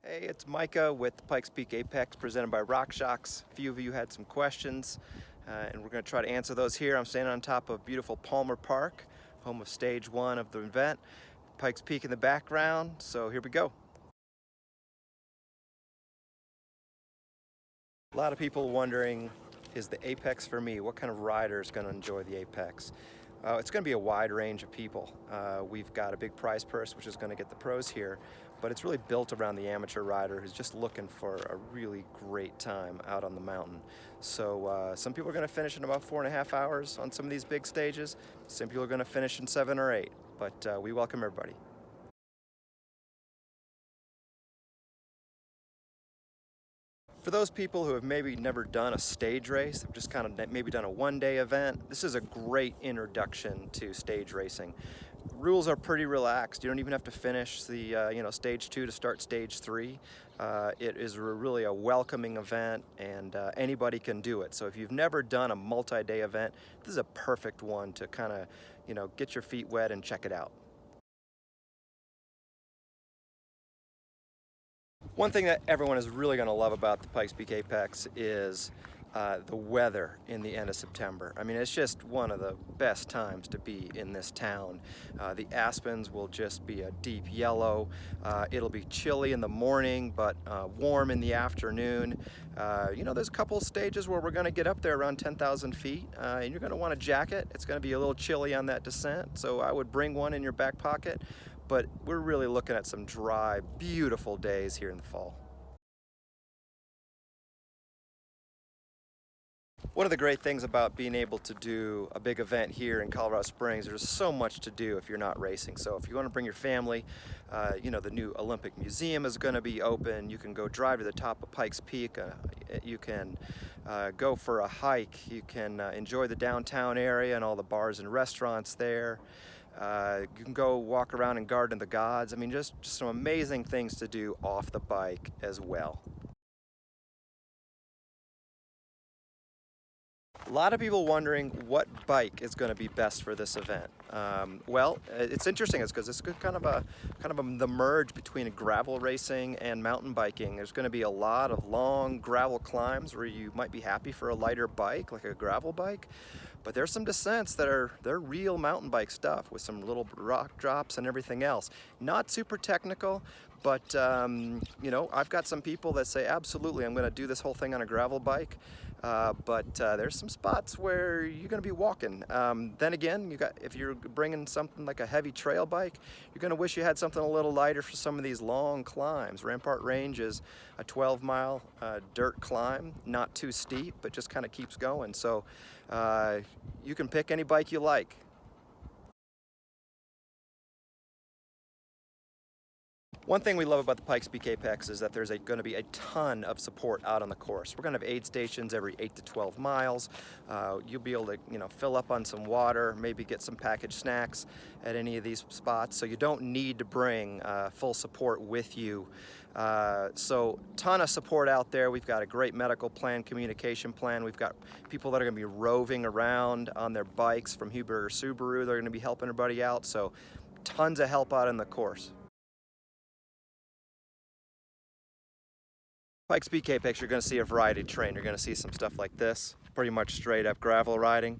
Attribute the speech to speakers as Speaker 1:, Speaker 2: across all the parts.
Speaker 1: Hey, it's Micah with Pikes Peak APEX presented by RockShox. A few of you had some questions, and we're going to try to answer those here. I'm standing on top of beautiful Palmer Park, home of stage one of the event. Pikes Peak in the background, so here we go. A lot of people wondering, is the Apex for me? What kind of rider is going to enjoy the Apex? It's going to be a wide range of people. We've got a big prize purse, which is going to get the pros here, but it's really built around the amateur rider who's just looking for a really great time out on the mountain. So some people are going to finish in about 4.5 hours on some of these big stages. Some people are going to finish in 7 or 8, but we welcome everybody. For those people who have maybe never done a stage race, they've just kind of maybe done a one-day event, this is a great introduction to stage racing. The rules are pretty relaxed. You don't even have to finish the stage 2 to start stage 3. It is really a welcoming event, and anybody can do it. So if you've never done a multi-day event, this is a perfect one to kind of get your feet wet and check it out. One thing that everyone is really going to love about the Pikes Peak Apex is the weather in the end of September. I mean, it's just one of the best times to be in this town. The aspens will just be a deep yellow. It'll be chilly in the morning, but warm in the afternoon. There's a couple stages where we're going to get up there around 10,000 feet, and you're going to want a jacket. It's going to be a little chilly on that descent, so I would bring one in your back pocket. But we're really looking at some dry, beautiful days here in the fall. One of the great things about being able to do a big event here in Colorado Springs, there's so much to do if you're not racing. So if you want to bring your family, the new Olympic Museum is going to be open. You can go drive to the top of Pikes Peak. You can go for a hike. You can enjoy the downtown area and all the bars and restaurants there. You can go walk around and garden the gods. I mean, just some amazing things to do off the bike as well. A lot of people wondering what bike is going to be best for this event. It's interesting because it's kind of the merge between gravel racing and mountain biking. There's going to be a lot of long gravel climbs where you might be happy for a lighter bike, like a gravel bike. But there's some descents they're real mountain bike stuff with some little rock drops and everything else. Not super technical, but I've got some people that say, absolutely, I'm going to do this whole thing on a gravel bike. But there's some spots where you're going to be walking. Then again, if you're bringing something like a heavy trail bike, you're going to wish you had something a little lighter for some of these long climbs. Rampart Range is a 12-mile dirt climb, not too steep, but just kind of keeps going. So you can pick any bike you like. One thing we love about the Pikes Peak Apex is that there's going to be a ton of support out on the course. We're going to have aid stations every 8 to 12 miles. You'll be able to, fill up on some water, maybe get some packaged snacks at any of these spots. So you don't need to bring full support with you. So ton of support out there. We've got a great medical plan, communication plan. We've got people that are going to be roving around on their bikes from Huber or Subaru. They're going to be helping everybody out. So tons of help out on the course. Pikes Peak APEX, you're going to see a variety of terrain. You're going to see some stuff like this, pretty much straight up gravel riding.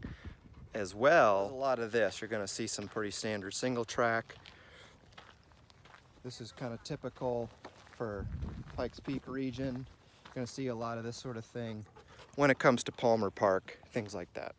Speaker 1: As well, a lot of this, you're going to see some pretty standard single track. This is kind of typical for Pikes Peak region. You're going to see a lot of this sort of thing when it comes to Palmer Park, things like that.